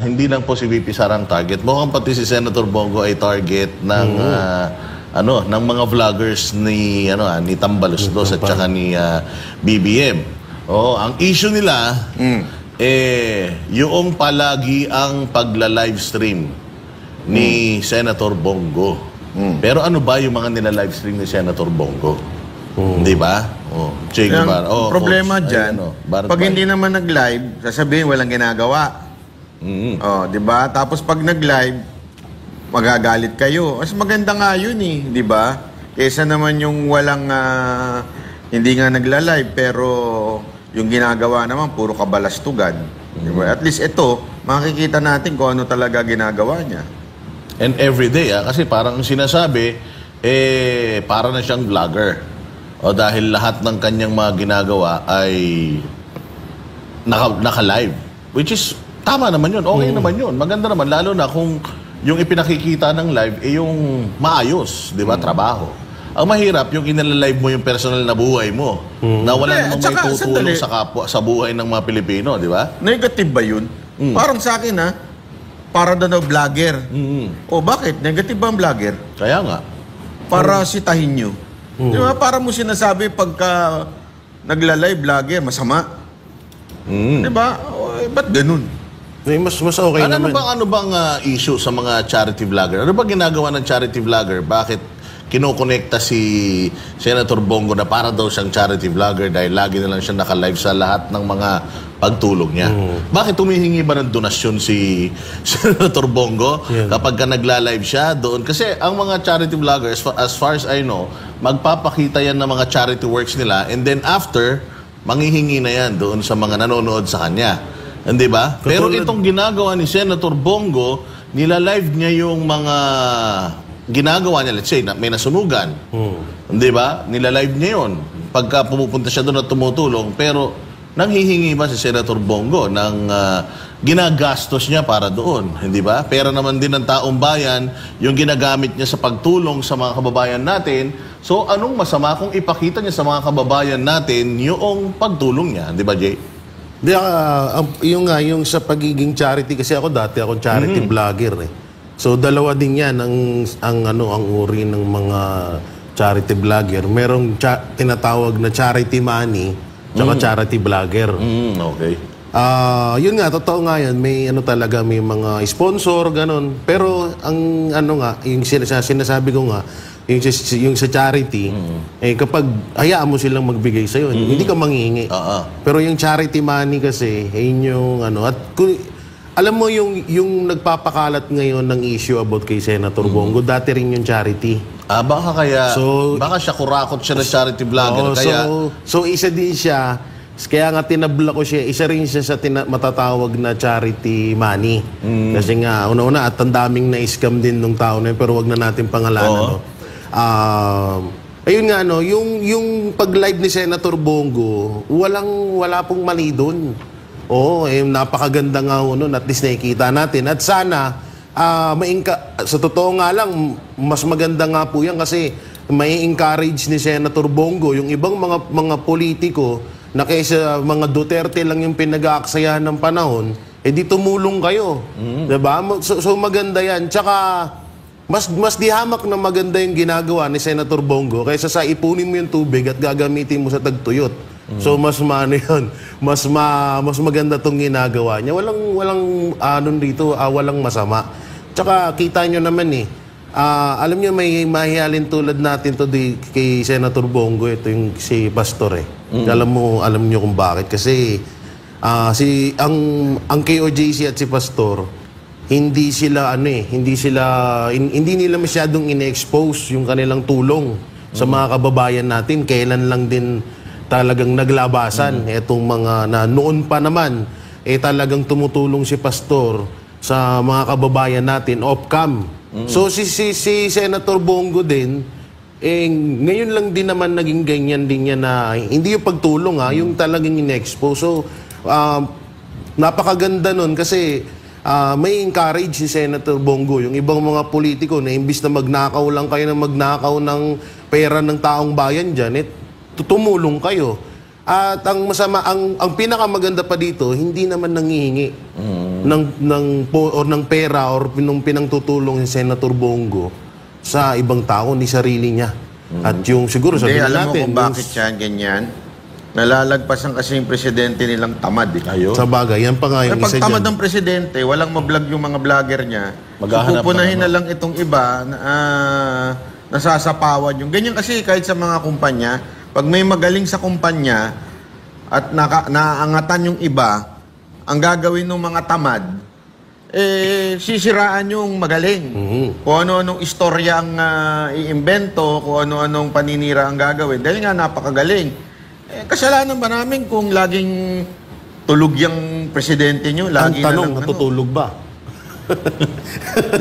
hindi lang po si VP Sara ang target. Mukhang pati si Senator Bongo ay target ng ng mga vloggers ni ni Tambaluslos at saka ni BBM. Ang issue nila yung palagi ang pagla-livestream ni Senator Bongo. Pero ano ba yung mga nila-livestream ni Senator Bongo? Di ba? Problema dyan, pag hindi naman nag-live, sasabihin walang ginagawa. Di ba? Tapos pag nag-live, magagalit kayo. Mas maganda nga yun di ba? Kesa naman yung walang, hindi nga nagla-live, pero yung ginagawa naman, puro kabalastugan. Diba? At least ito, makikita natin kung ano talaga ginagawa niya. And everyday, kasi parang sinasabi, para na siyang vlogger. Dahil lahat ng kanyang mga ginagawa ay naka-live. Which is, tama naman yun. Okay naman yun. Maganda naman. Lalo na kung yung ipinakikita ng live, yung maayos, di ba, trabaho. Ang mahirap, yung inilalive mo yung personal na buhay mo, na wala namang may tutulong sa buhay ng mga Pilipino, di ba? Negative ba yun? Parang sa akin, para daw vlogger. Bakit? Negative ba ang vlogger? Kaya nga. Para sitahin nyo. Di ba? Para mo sinasabi pagka nagla-live vlogger, masama. Di ba? Ba't ganun? Mas okay naman. Ano bang issue sa mga charity vlogger? Ano ba ginagawa ng charity vlogger? Bakit kinokonekta si Senator Bongo na para daw siyang charity vlogger dahil lagi na lang siya naka-live sa lahat ng mga pagtulong niya? Bakit humihingi ba ng donasyon si Senator Bongo kapag ka nagla-live siya doon? Kasi ang mga charity vloggers, as far as I know, magpapakita yan ng mga charity works nila and then after, manghihingi na yan doon sa mga nanonood sa kanya. Hindi ba? Pero itong ginagawa ni Senator Bongo, nila-live niya yung mga ginagawa niya. Let's say, may nasunugan. Hindi ba? Nila-live niya yun. Pagka pumupunta siya doon at tumutulong. Pero, nanghihingi ba si Senator Bongo ng ginagastos niya para doon? Hindi ba? Pera naman din ng taong bayan yung ginagamit niya sa pagtulong sa mga kababayan natin. So, anong masama kung ipakita niya sa mga kababayan natin yung pagtulong niya? Di ba, Jay? Yung sa pagiging charity, kasi dati akong charity vlogger So dalawa din yan ang uri ng mga charity vlogger. Merong tinatawag na charity money tsaka charity vlogger. Okay. Yun nga, totoo nga yan. May talaga, may mga sponsor, ganun. Pero ang yung sinasabi ko nga, yung sa charity, kapag hayaan mo silang magbigay sa'yo, hindi ka manghihingi. Pero yung charity money kasi, yun yung at alam mo yung nagpapakalat ngayon ng issue about kay Senator Bongo, dati rin yung charity. Baka siya kurakot siya ng charity vlogger. So isa din siya, kaya nga tinabla ko siya, isa rin siya sa matatawag na charity money. Kasi nga, una-una, at ang daming na-scam din nung tao na yun, pero wag na natin pangalanan. Ayun nga, yung pag-live ni Senator Bongo, wala pong mali doon. Napakaganda nga nun, at least nakikita natin. At sana, sa totoo nga lang, mas maganda nga po yan kasi may encourage ni Senator Bongo yung ibang mga politiko na kaysa mga Duterte lang yung pinag-aaksayahan ng panahon, di tumulong kayo. Diba? So maganda yan. Tsaka, mas dihamak na maganda yung ginagawa ni Senator Bongo kaysa sa ipunin mo yung tubig at gagamitin mo sa tagtuyot. So mas yun. Mas maganda tong ginagawa niya. Walang dito, walang masama. Tsaka kita nyo naman alam nyo may mahihalin tulad natin to kay Senator Bongo, ito yung si Pastor Alam nyo kung bakit. Kasi ang KOJC at si Pastor, hindi nila masyadong ine-expose yung kanilang tulong sa mga kababayan natin. Kailan lang din talagang naglabasan itong mga na noon pa naman talagang tumutulong si Pastor sa mga kababayan natin off-cam. So si Senator Bongo din ngayon lang din naman naging ganyan din niya na hindi yung pagtulong yung talagang ine-expose. So napakaganda nun kasi may encourage si Senator Bongo yung ibang mga politiko na imbis na magnakaw lang kayo na magnakaw ng pera ng taong bayan dyan, tumulong kayo. At ang pinakamaganda pa dito, hindi naman nanghihingi. ng pera or nung pinangtutulong ni Senator Bongo sa ibang tao, ni sarili niya. At yung siguro Hindi, sabihin alam mo natin, kung bakit yan, ganyan? Nalalagpasan kasi yung presidente nilang tamad. Ayun. sa bagay, yan pa nga yung Pag isa tamad dyan. ng presidente, walang mablog yung mga vlogger niya. Maghahanap Pupunahin ng na lang itong iba na nasasapawan yung. Ganyan kasi kahit sa mga kumpanya, pag may magaling sa kumpanya at naangatan yung iba, ang gagawin ng mga tamad, sisiraan yung magaling. Kung ano-anong istorya ang iimbento, kung ano-anong paninira ang gagawin. Dahil nga napakagaling. Kasalanan ba namin kung laging tulog yung presidente nyo? Ang Lagi tanong, na lang, natutulog ba?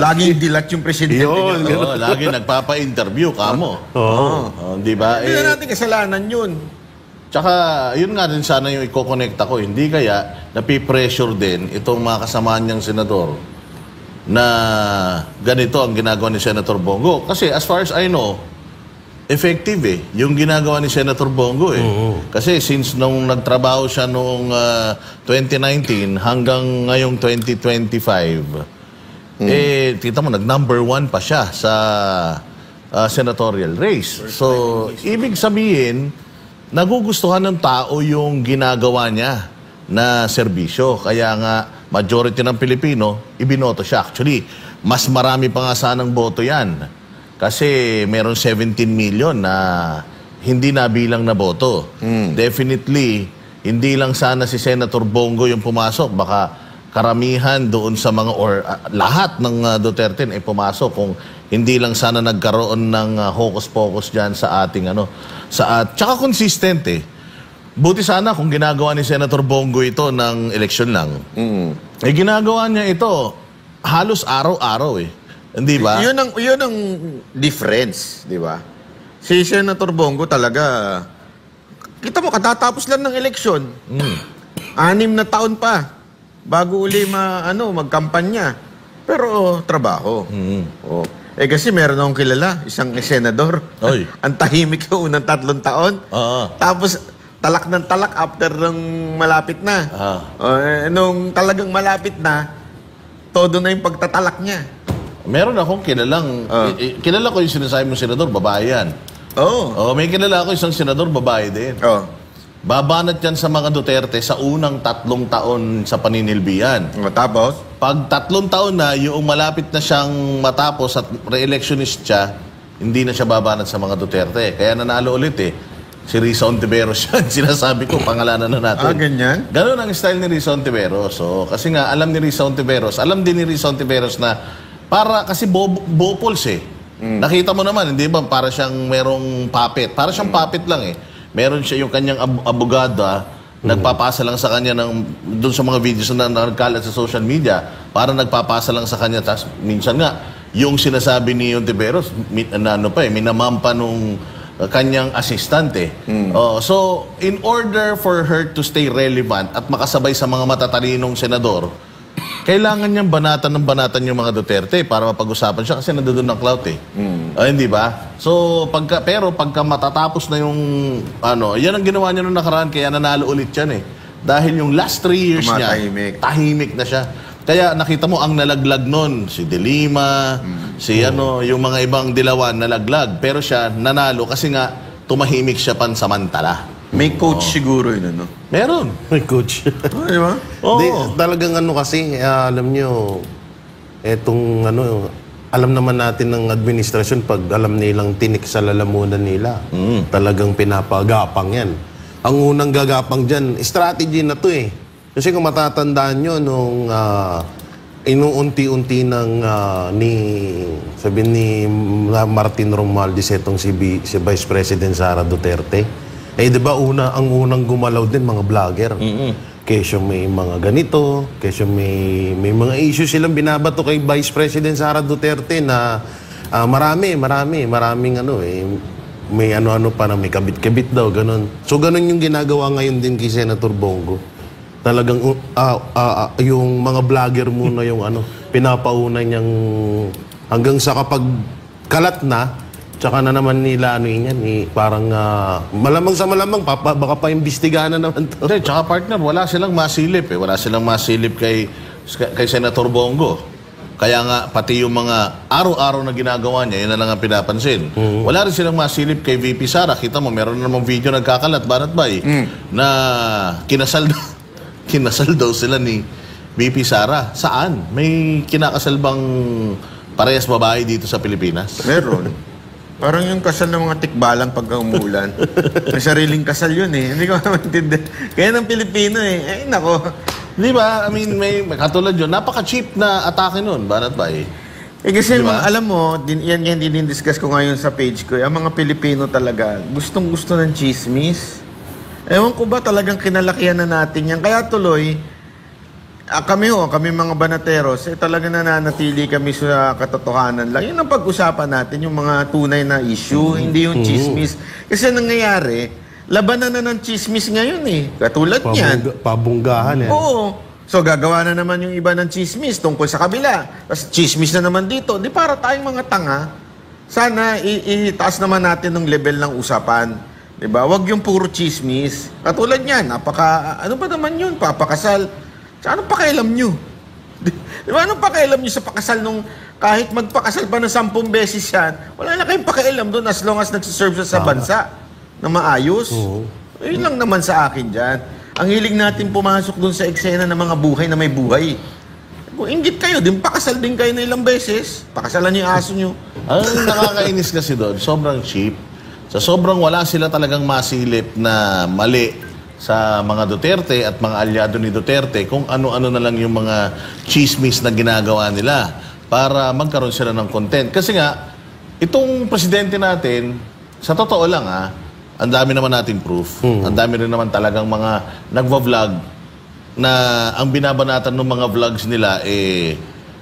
laging dilat yung presidente Yun, nyo. Oo, lagi nagpapa-interview kamo. Oo. Di ba? Hindi na natin kasalanan yun. Tsaka, yun nga din sana yung i-connecta ko. Hindi kaya napipressure din itong mga kasamaan niyang senador na ganito ang ginagawa ni Senator Bongo. Kasi as far as I know, effective yung ginagawa ni Senator Bongo Kasi since nung nagtrabaho siya noong 2019 hanggang ngayong 2025, tita mo, nag-number 1 pa siya sa senatorial race. So, ibig sabihin, nagugustuhan ng tao yung ginagawa niya na serbisyo. Kaya nga, majority ng Pilipino, ibinoto siya. Actually, mas marami pa nga sanang boto yan. Kasi meron 17 million na hindi nabilang na boto. Definitely, hindi lang sana si Senator Bongo yung pumasok. Baka karamihan doon sa mga, or lahat ng Duterte ay pumasok kung hindi lang sana nagkaroon ng hocus-pocus dyan sa ating tsaka consistent Buti sana kung ginagawa ni Senator Bongo ito ng eleksyon lang. Ginagawa niya ito halos araw-araw Hindi ba? Yun ang difference, di ba? Si Senator Bongo talaga, kita mo, katatapos lang ng eleksyon. 6 na taon pa bago uli magkampanya. Pero trabaho. Kasi meron akong kilala, isang senador. Oy. Ang tahimik ko unang 3 taon. Tapos talak ng talak after ng malapit na. Nung talagang malapit na, todo na yung pagtatalak niya. Meron akong kilalang, kilala ko yung sinasabi mong senador, babae yan. May kilala ako isang senador, babae din. Babanat yan sa mga Duterte sa unang 3 taon sa paninilbihan. Tapos? Pag 3 taon na, yung malapit na siyang matapos at re-electionist siya, hindi na siya babanat sa mga Duterte. Kaya nanalo ulit Si Risa Ontiveros yan. Sinasabi ko, pangalanan na natin. Ganyan? Ganun ang style ni Risa Ontiveros. So, kasi nga, alam din ni Risa Ontiveros na kasi bopols Nakita mo naman, hindi ba? Para siyang merong puppet. Para siyang puppet lang Meron siya yung kanyang abogada, nagpapasa lang sa kanya doon sa mga videos na nagkalat sa social media, para nagpapasa lang sa kanya. Tapos minsan nga, yung sinasabi ni Ontiveros, minamampa nung kanyang assistant so, in order for her to stay relevant at makasabay sa mga matatalinong senador, kailangan niyang banatan yung mga Duterte para mapag-usapan siya kasi nandoon ng clout hindi ba? So, pero pagka matatapos na yung yan ang ginawa niya nung nakaraan, kaya nanalo ulit yan Dahil yung last 3 years niya, tahimik na siya. Kaya nakita mo ang nalaglag nun, si De Lima, yung mga ibang dilawan nalaglag. Pero siya nanalo kasi nga tumahimik siya pansamantala. May coach siguro yun, Meron. May coach. Di ba? Talagang kasi, alam nyo, alam naman natin ng administrasyon pag alam nilang tinik sa lalamunan nila. Talagang pinapagapang yan. Ang unang gagapang dyan, strategy na to Kasi kung matatandaan nyo, nung inuunti-unti ni Martin Romualdez itong si Vice President Sara Duterte, di ba ang unang gumalaw din mga vlogger. Kesyo may mga ganito, kesyo may mga issues silang binabato kay Vice President Sara Duterte na maraming may ano-ano pa na may kabit-kabit daw, ganun. So ganun yung ginagawa ngayon din kay Senator Bongo. Talagang yung mga vlogger muna yung pinapauna niyang hanggang sa kapag kalat na, tsaka na naman nila parang malamang sa malamang baka pa imbestigahan na naman to. Tsaka partner, wala silang masilip Wala silang masilip kay kay Senator Bongo. Kaya nga, pati yung mga araw-araw na ginagawa niya, yun na lang ang pinapansin. Wala rin silang masilip kay VP Sara. Kita mo, meron na namang video nagkakalat, Banat Bay, na kinasal daw sila ni VP Sara. Saan? May kinakasal bang parehas babae dito sa Pilipinas? Meron. Parang yung kasal ng mga tikbalang pagka umuulan. May sariling kasal yun eh. Hindi ko maintindihan. Kaya ng Pilipino eh. Ay, nako. Di ba? I mean, may katulad yun. Napaka-cheap na atake nun, Banat Bay. Kasi mga, alam mo, yan dinidiscuss ko ngayon sa page ko. Ang mga Pilipino talaga, gustong-gusto ng chismis. Ewan ko ba talagang kinalakihan na natin yan. Kaya tuloy, kami mga banateros, talaga nananatili kami sa katotohanan lang. Yun ang pag-usapan natin, yung mga tunay na issue, hindi yung chismis. Kasi nangyayari, labanan na ng chismis ngayon eh. Katulad niyan. Pabunggahan eh. Oo. So gagawa na naman yung iba ng chismis tungkol sa kabila. Tapos chismis na naman dito. Di para tayong mga tanga. Sana itaas naman natin ng level ng usapan. Diba? Huwag yung puro chismis. Katulad niyan, ano ba naman yun? Papakasal. So, anong pakialam nyo? Diba? Anong pakialam nyo sa pakasal nung kahit magpakasal pa ng 10 beses yan, wala na kayong pakialam doon as long as nagsiserve sa bansa na maayos. Yun lang naman sa akin dyan. Ang hiling natin pumasok doon sa eksena ng mga buhay na may buhay. Kung inggit kayo, pakasal din kayo na ilang beses. Pakasalan niyo yung aso nyo. Ang nakakainis kasi doon, sobrang cheap. Sa sobrang wala sila talagang masilip na mali sa mga Duterte at mga alyado ni Duterte kung ano-ano na lang yung mga chismis na ginagawa nila para magkaroon sila ng content. Kasi nga, itong presidente natin, sa totoo lang ang dami naman nating proof. Ang dami rin naman talagang mga nagva-vlog na ang binabanatan ng mga vlogs nila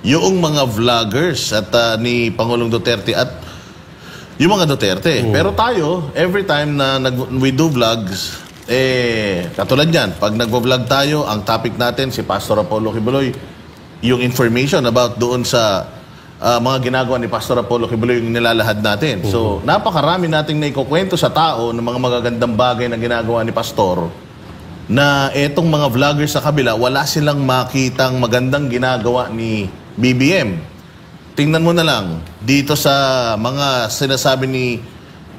yung mga vloggers at ni Pangulong Duterte at yung mga Duterte. Pero tayo, every time na we do vlogs, katulad yan, pag nagvo-vlog tayo, ang topic natin, si Pastor Apollo Kibuloy, yung information about doon sa mga ginagawa ni Pastor Apollo Kibuloy yung nilalahad natin. So, napakarami nating naikukwento sa tao ng mga magagandang bagay na ginagawa ni Pastor na etong mga vloggers sa kabila, wala silang makitang magandang ginagawa ni BBM. Tingnan mo na lang, dito sa mga sinasabi ni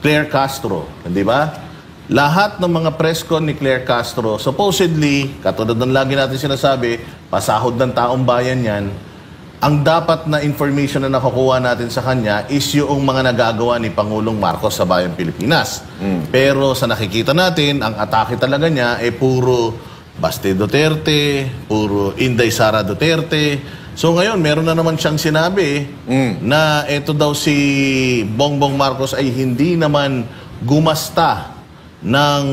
Claire Castro, di ba? Lahat ng mga press con ni Claire Castro, supposedly, katulad ng lagi natin sinasabi, pasahod ng taong bayan yan, ang dapat na information na nakukuha natin sa kanya is yung mga nagagawa ni Pangulong Marcos sa Bayang Pilipinas. Pero sa nakikita natin, ang atake talaga niya puro Baste Duterte, puro Inday Sara Duterte. So ngayon, meron na naman siyang sinabi na ito daw si Bongbong Marcos ay hindi naman gumasta ng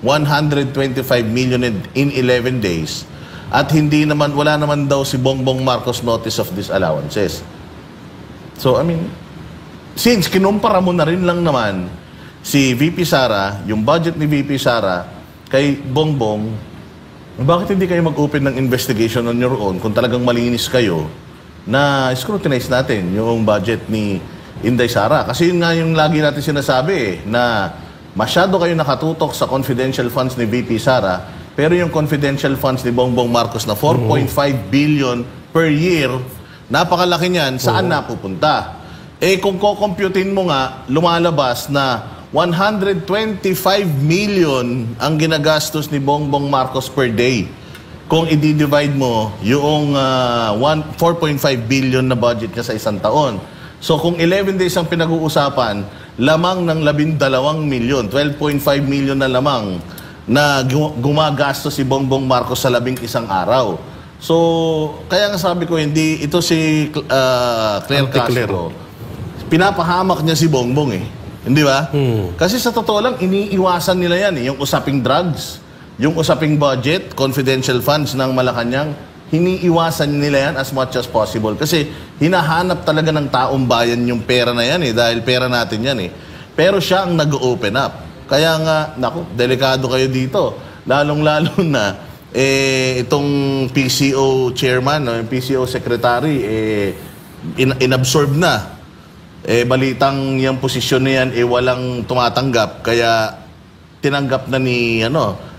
125 million in 11 days at wala naman daw si Bongbong Marcos notice of disallowances. So, I mean, since kinumpara mo na rin lang naman si VP Sara, yung budget ni VP Sara kay Bongbong, bakit hindi kayo mag-open ng investigation on your own kung talagang malinis kayo na scrutinize natin yung budget ni Inday Sara? Kasi yun nga yung lagi natin sinasabi na masyado kayo nakatutok sa confidential funds ni VP Sara, pero yung confidential funds ni Bongbong Marcos na 4.5 billion per year, napakalaki niyan, saan napupunta? Kung kukomputin mo nga, lumalabas na 125 million ang ginagastos ni Bongbong Marcos per day. Kung i-divide mo yung 4.5 billion na budget niya sa isang taon. So kung 11 days ang pinag-uusapan, lamang ng 12 milyon, 12.5 million na lamang na gumagastos si Bongbong Marcos sa 11 araw. So, kaya nga sabi ko, hindi ito si Claire Castro. Pinapahamak niya si Bongbong Hindi ba? Kasi sa totoo lang, iniiwasan nila yan yung usaping drugs, yung usaping budget, confidential funds ng Malacanang, hiniiwasan nila yan as much as possible. Kasi hinahanap talaga ng taong bayan yung pera na yan dahil pera natin yan Pero siya ang nag-open up. Kaya nga, naku, delikado kayo dito. Lalong-lalo na, itong PCO chairman, yung PCO secretary, inabsorb na. Balitang yung posisyon na yan, walang tumatanggap. Kaya tinanggap na ni,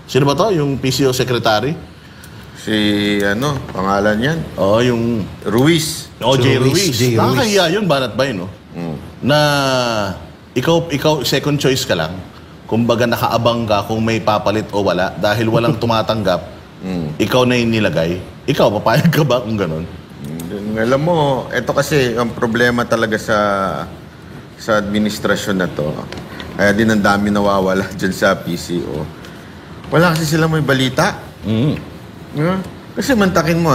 sino ba to? Yung PCO secretary? Si, pangalan yan? Yung Ruiz. J. Ruiz. J. Ruiz. Nakakahiya yun, banat ba yun, no? Na ikaw second choice ka lang. Kumbaga nakaabang ka kung may papalit o wala. Dahil walang tumatanggap, ikaw na yung nilagay. Ikaw, papayag ka ba kung ganun? Alam mo, ito kasi ang problema talaga sa administrasyon na to. Kaya din ang dami nawawala dyan sa PCO. Wala kasi sila may balita. Kasi mantakin mo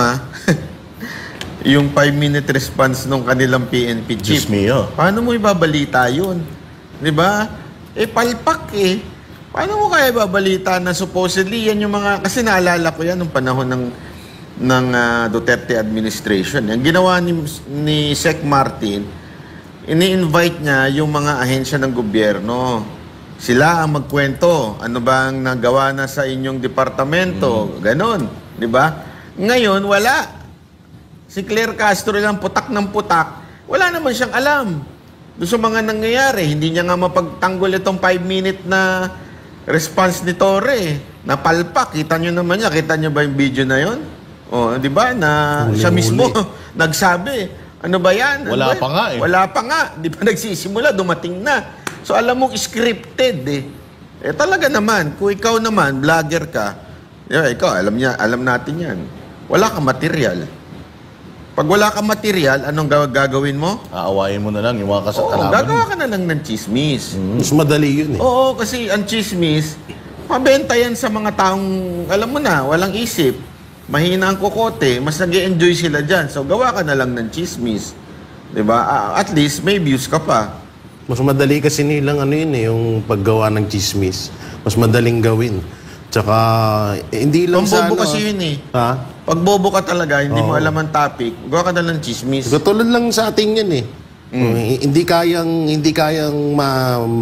yung 5-minute response nung kanilang PNP chief. Diyos mio. Paano mo ibabalita yun? Di ba? Palpak Paano mo kaya ibabalita na supposedly yan yung mga... Kasi naalala ko yan nung panahon ng Duterte administration. Yung ginawa ni Sec Martin, ini-invite niya yung mga ahensya ng gobyerno. Sila ang magkwento. Ano bang nagawa na sa inyong departamento? Ganon. Di ba? Ngayon, wala. Si Claire Castro lang putak ng putak. Wala naman siyang alam. Doon sa mga nangyayari, hindi niya nga mapagtanggol itong 5-minute na response ni Torre. Napalpak. Kita niyo naman niya. Kita niyo ba yung video na yon? Di ba? Na siya mismo nagsabi. Ano ba yan? Wala pa nga Wala pa nga. Di ba nagsisimula? Dumating na. So alam mong scripted talaga naman, kung ikaw naman, vlogger ka, ikaw, alam natin yan. Wala kang material. Pag wala kang material, anong gagawin mo? Aawayin mo na lang yung mga kalaban. Gagawa ka na lang ng chismis. Mas madali yun Oo, kasi ang chismis, mabenta yan sa mga taong, alam mo na, walang isip. Mahina ang kokote, mas nag-e-enjoy sila dyan. So gawa ka na lang ng chismis. Diba? At least may views ka pa. Mas madali kasi nilang yung paggawa ng chismis. Mas madaling gawin. Tsaka, hindi lang sa Pambobo kasi yun Ha? Pag bobo ka talaga, hindi mo alam ang topic, gawa ka na ng chismis. Katulad lang sa ating yan Hindi kayang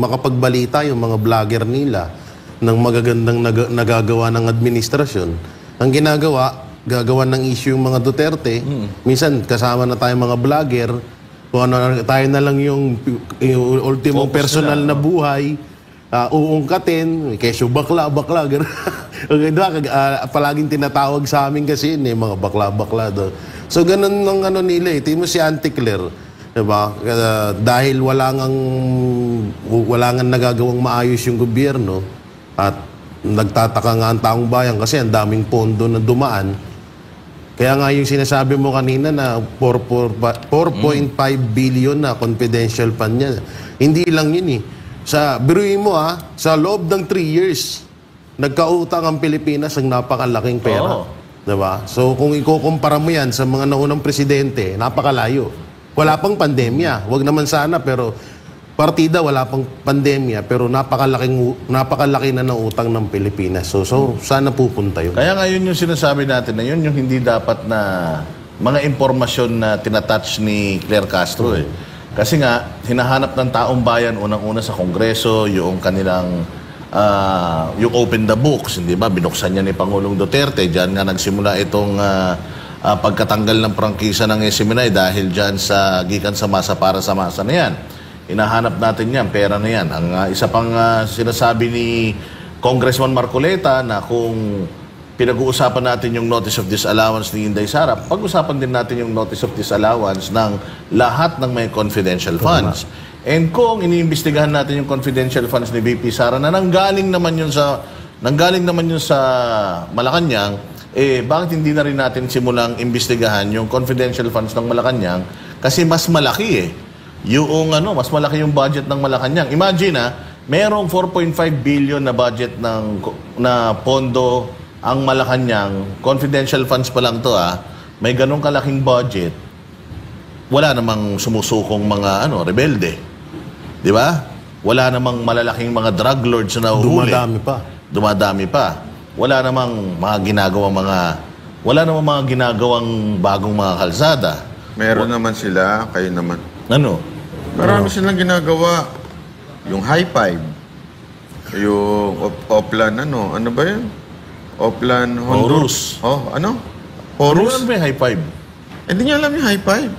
makapagbalita yung mga vlogger nila ng magagandang nagagawa ng administrasyon. Ang gagawa ng issue yung mga Duterte. Minsan, kasama na tayong mga vlogger. Kung tayo na lang yung ultimong personal na buhay, uungkatin, kesyo bakla. Palaging tinatawag sa amin kasi mga bakla do. So ganun ng nila Tingnan mo si Auntie Claire, diba? Dahil wala nga nagagawang maayos yung gobyerno at nagtataka nga ang taong bayan kasi ang daming pondo na dumaan. Kaya nga yung sinasabi mo kanina na 4.5 billion na confidential fund niya. Hindi lang yun biruin mo sa loob ng 3 years, nagkautang ang Pilipinas ng napakalaking pera. Diba? So kung ikukumpara mo yan sa mga naunang presidente, napakalayo. Wala pang pandemya. Wag naman sana, pero partida, wala pang pandemya, pero napakalaki na ng utang ng Pilipinas. So sana pupunta yun. Kaya nga yun yung sinasabi natin na yun yung hindi dapat na mga impormasyon na tinatouch ni Claire Castro Kasi nga, hinahanap ng taong bayan unang-una sa Kongreso, yung kanilang, yung open the books, hindi ba? Binuksan niya ni Pangulong Duterte. Diyan nga nagsimula itong pagkatanggal ng prangkisa ng SMNI dahil diyan gikan sa masa para sa masa na yan. Hinahanap natin yan, pera na yan. Ang isa pang sinasabi ni Congressman Marcoleta na kung pinag-uusapan natin yung notice of disallowance ni Inday Sara, pag-usapan din natin yung notice of disallowance ng lahat ng may confidential funds. And kung iniimbestigahan natin yung confidential funds ni VP Sara na nanggaling naman yun sa Malacanang, bakit hindi na rin natin simulang imbestigahan yung confidential funds ng Malacanang? Kasi mas malaki mas malaki yung budget ng Malacanang. Imagine merong 4.5 billion na budget na pondo ang Malacanang, confidential funds pa lang to may ganong kalaking budget, wala namang sumusukong mga rebelde. Di ba? Wala namang malalaking mga drug lords na nahuhuli. Dumadami pa. Wala namang mga ginagawang bagong mga kalsada. Meron naman sila, kayo naman. Ano? Marami silang ginagawa. Yung high five. Yung Oplan, ano ba yan? Oplan, Horus. Ano? Horus? Ano ba yung high five? Hindi niya alam yung high five.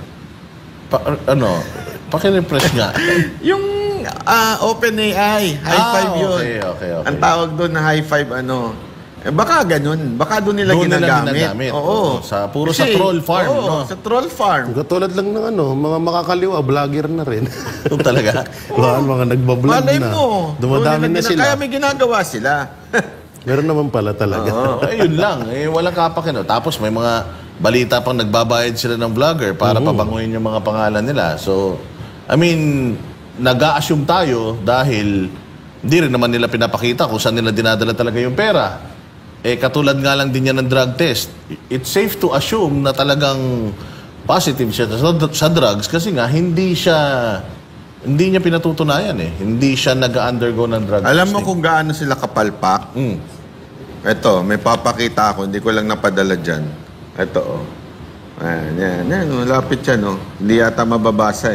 Paki-refresh nga. Yung OpenAI, high five yun. Okay. Ang tawag doon na high five, Baka ganun. Baka doon nila ginagamit. Oo. Puro sa troll farm. Oo, no? sa troll farm. Katulad lang ng mga makakaliwa, vlogger na rin. Ito talaga. Mga nagbablog Malay na. mo. Dumadami na sila. Kaya may ginagawa sila. Meron naman pala talaga. Yun lang. Walang kapakin. Tapos may mga balita pang nagbabayad sila ng vlogger para pabanguhin yung mga pangalan nila. So, I mean, nag-a-assume tayo dahil hindi rin naman nila pinapakita kung saan nila dinadala talaga yung pera. Katulad nga lang din yan ng drug test. It's safe to assume na talagang positive siya sa drugs kasi nga hindi niya pinatutunayan Hindi siya nag-undergo ng drug Alam mo testing. kung gaano sila kapalpak? Ito, may papakita ako. Hindi ko lang napadala dyan. Ito, Yan, malapit yan, Hindi yata mababasa,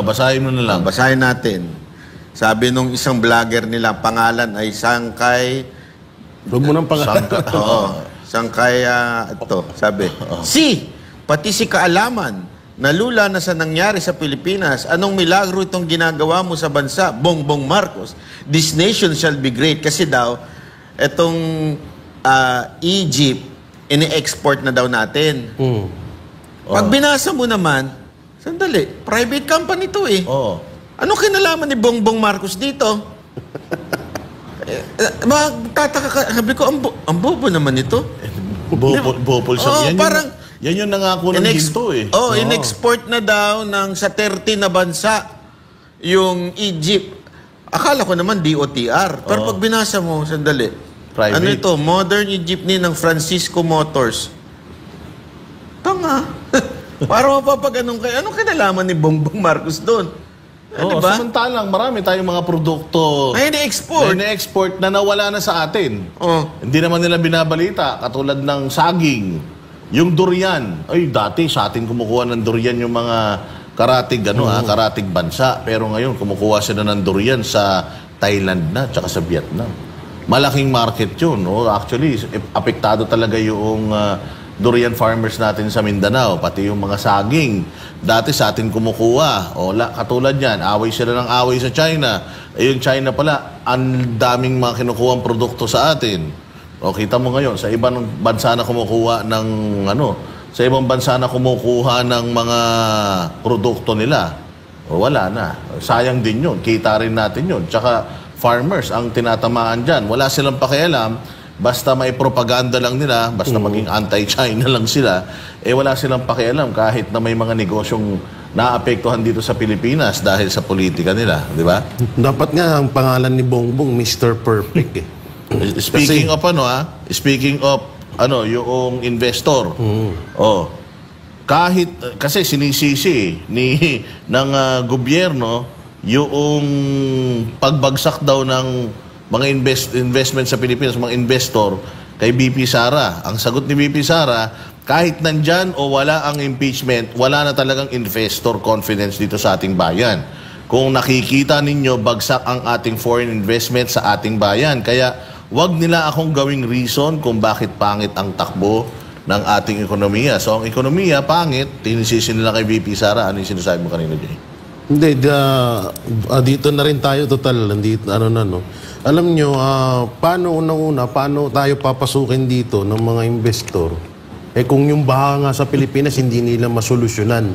basahin mo na lang. Basahin natin. Sabi nung isang vlogger nila, pangalan ay Sangkay... Huwag mo nang pangalan. Sangkay, ito, sabi. Pati si kaalaman, nalula na sa nangyari sa Pilipinas, anong milagro itong ginagawa mo sa bansa, Bongbong Marcos? This nation shall be great. Kasi daw, itong Egypt, ini-export na daw natin. Pag binasa mo naman, sandali, private company to Anong kinalaman ni Bongbong Marcos dito? Magtataka ka, sabi ko, ang bobo naman ito. Bopol siya. Yan yung nangako ng ginto in-export na daw sa 30 na bansa yung Egypt. Akala ko naman DOTR. Pero pag binasa mo, sandali. Private. Ano ito? Modern Egyptian ng Francisco Motors. Tanga. Para mapapag-anong kayo. Anong kinalaman ni Bongbong Marcos doon? Diba? Samantalang marami tayong mga produkto na ini-export na nawala na sa atin. Hindi naman nila binabalita. Katulad ng saging, yung durian. Dati sa atin kumukuha ng durian yung mga karatig bansa. Pero ngayon kumukuha sila ng durian sa Thailand na tsaka sa Vietnam. Malaking market yun. Actually, apektado talaga yung durian farmers natin sa Mindanao, pati yung mga saging. Dati sa atin kumukuha. Katulad yan, away sila ng away sa China. Yung China pala, ang daming mga kinukuha produkto sa atin. Kita mo ngayon, sa ibang bansa na kumukuha ng sa ibang bansa na kumukuha ng mga produkto nila. Wala na. Sayang din yun. Kita rin natin yun. Tsaka farmers ang tinatamaan dyan. Wala silang pakialam. Basta may propaganda lang nila, basta maging anti-China lang sila, wala silang pakialam kahit na may mga negosyong naapektuhan dito sa Pilipinas dahil sa politika nila, di ba? Dapat nga ang pangalan ni Bongbong, Mr. Perfect Speaking of yung investor. Kahit kasi sinisisi ng gobyerno yung pagbagsak daw ng mga investment sa Pilipinas, mga investor, kay BP Sara. Ang sagot ni BP Sara, kahit nandyan o wala ang impeachment, wala na talagang investor confidence dito sa ating bayan. Kung nakikita ninyo, bagsak ang ating foreign investment sa ating bayan. Kaya wag nila akong gawing reason kung bakit pangit ang takbo ng ating ekonomiya. So ang ekonomiya, pangit, tinisisi nila kay BP Sara. Ano yung sinasabi mo kanina, Jay? Hindi, dito na rin tayo total. Nandito, Alam nyo, paano paano tayo papasukin dito ng mga investor? Kung yung baha nga sa Pilipinas, hindi nila masolusyonan.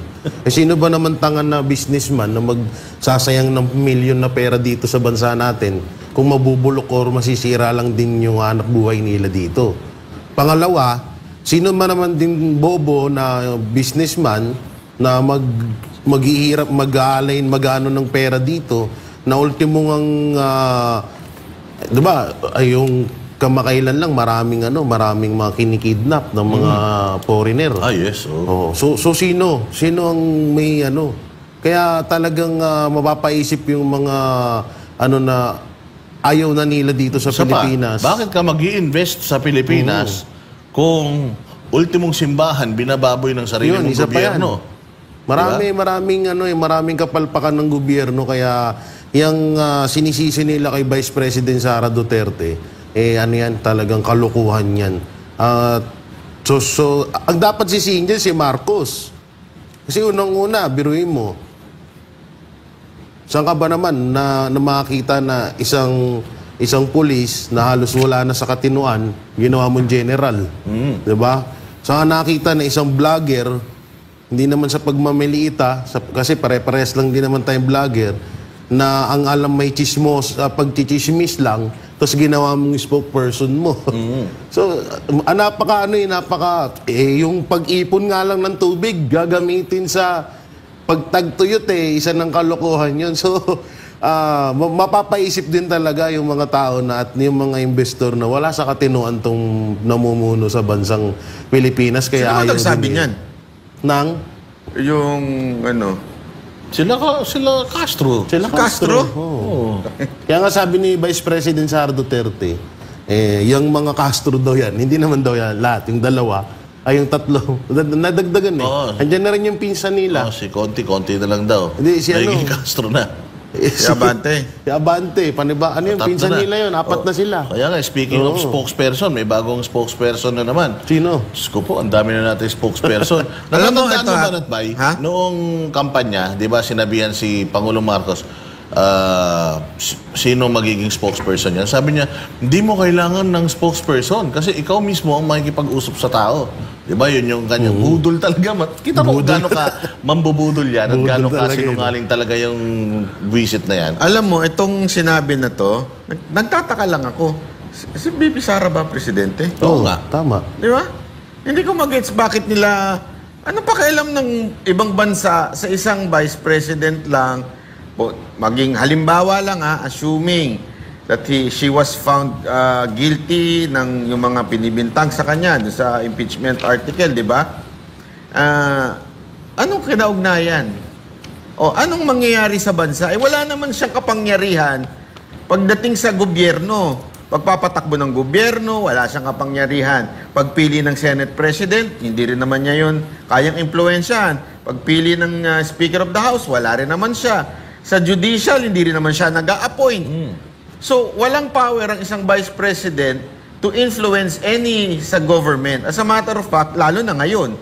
Sino ba naman tangan na businessman na magsasayang ng milyon na pera dito sa bansa natin kung mabubulok or masisira lang din yung hanap buhay nila dito? Pangalawa, sino man naman din bobo na businessman na maghihirap, mag-align, mag-ano ng pera dito na ultimo ang diba, yung kamakailan lang maraming mga kinikidnap ng mga foreigner. Yes. So sino ang may kaya talagang mapapaisip yung mga na ayaw na nila dito sa Pilipinas. Bakit ka mag-i-invest sa Pilipinas kung ultimong simbahan binababoy ng sarili mong gobyerno? Maraming kapalpakan ng gobyerno kaya yung sinisisi nila kay Vice President Sara Duterte, talagang kalukuhan yan. So, ang dapat sisihin dyan si Marcos. Kasi unang-una, biruin mo, saan ka ba naman na makakita na isang isang pulis na halos wala na sa katinuan, ginawa mong general. Diba? Saka nakita na isang vlogger, hindi naman sa pagmamiliita, kasi pare-pares lang din naman tayong vlogger, na ang alam may chismos, pagchichismis lang, tapos ginawa mong spokesperson mo. So, yung pag-ipon nga lang ng tubig, gagamitin sa pagtagtuyot isa ng kalokohan yun. So, mapapaisip din talaga yung mga tao na at yung mga investor na wala sa katinuan tong namumuno sa bansang Pilipinas. Kaya Sino ayaw nagsabi din niyan? Nang? Yung Sila Castro. Sila Castro? Oo. Kaya nga sabi ni Vice President Sara Duterte, yung mga Castro daw yan, hindi naman daw yan lahat, yung dalawa, ay yung tatlo, nadagdagan Andiyan na rin yung pinsan nila. Si konti na lang daw. Hindi, si Naging Castro na. Si Abante. Si Abante. Ano yung pinsan nila yun? 4 na sila. Kaya nga, speaking of spokesperson, may bagong spokesperson na naman. Sino? Diyos ko po, ang dami na natin spokesperson. Alam mo, Natatandaan ito, mo ba, Natbay? Noong kampanya, di ba, sinabihan si Pangulong Marcos, sino magiging spokesperson yan? Sabi niya, hindi mo kailangan ng spokesperson kasi ikaw mismo ang makikipag-usap sa tao. Di ba? Yun yung kanyang budol talaga. Kita mo kung gaano ka mambubudol yan at gaano ka sinungaling talaga yung visit na yan. Alam mo, itong sinabi na to, nagtataka lang ako. Si BP Sara ba presidente? Oo nga. Tama. Di ba? Hindi ko mag-gets bakit nila, ano pakialam ng ibang bansa sa isang vice president lang, maging halimbawa lang assuming that she was found guilty ng yung mga pinibintang sa kanya sa impeachment article, di ba? Anong kinaugnayan? O anong mangyayari sa bansa? Wala naman siyang kapangyarihan pagdating sa gobyerno. Pagpapatakbo ng gobyerno, wala siyang kapangyarihan. Pagpili ng Senate President, hindi rin naman niya yun kayang impluensyahan. Pagpili ng Speaker of the House, wala rin naman siya. Sa judicial, hindi rin naman siya nag-a-appoint. So, walang power ang isang vice president to influence any sa government. As a matter of fact, lalo na ngayon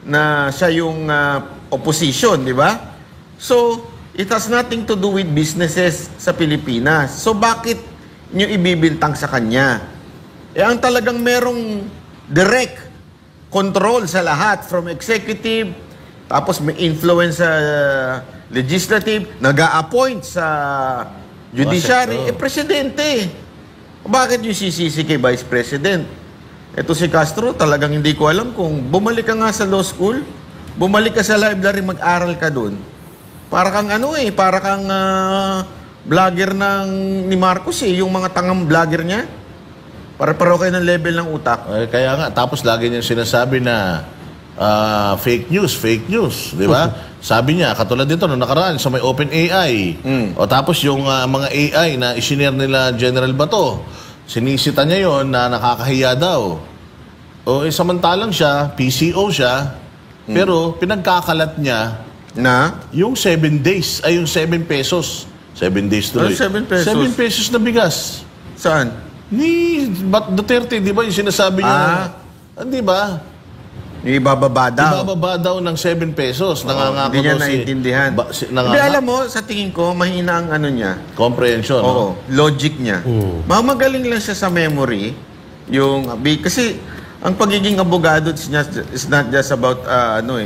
na siya yung opposition, di ba? So, it has nothing to do with businesses sa Pilipinas. So, bakit nyo ibibintang sa kanya? Ang talagang merong direct control sa lahat from executive, tapos may influence sa legislative, nag-a-appoint sa judiciary, presidente. Bakit yung sisisi kay vice president? Ito si Castro, talagang hindi ko alam kung bumalik ka nga sa law school, bumalik ka sa library, mag-aral ka dun. Para kang para kang vlogger ni Marcos yung mga tangang vlogger niya. Para-paro kayo ng level ng utak. Kaya nga, tapos lagi niya sinasabi na fake news, di ba? Sabi niya, katulad dito, nung nakaraan sa may OpenAI. O tapos yung mga AI na isinare nila General Bato, sinisita niya yon na nakakahiya daw. O samantalang siya, PCO siya, pero pinagkakalat niya na yung 7 days, ay yung 7 pesos. 7 days tuloy. 7 pesos? 7 pesos na bigas. Saan? Ni Duterte, di ba yung sinasabi niya? Di ba? Ibababa daw. Ibababa daw ng 7 pesos. Nangangako Hindi niya daw naiintindihan. Hindi, alam mo, sa tingin ko, mahina ang niya. Comprehension. Oo, logic niya. Mamagaling lang siya sa memory. Kasi ang pagiging abogado is not just about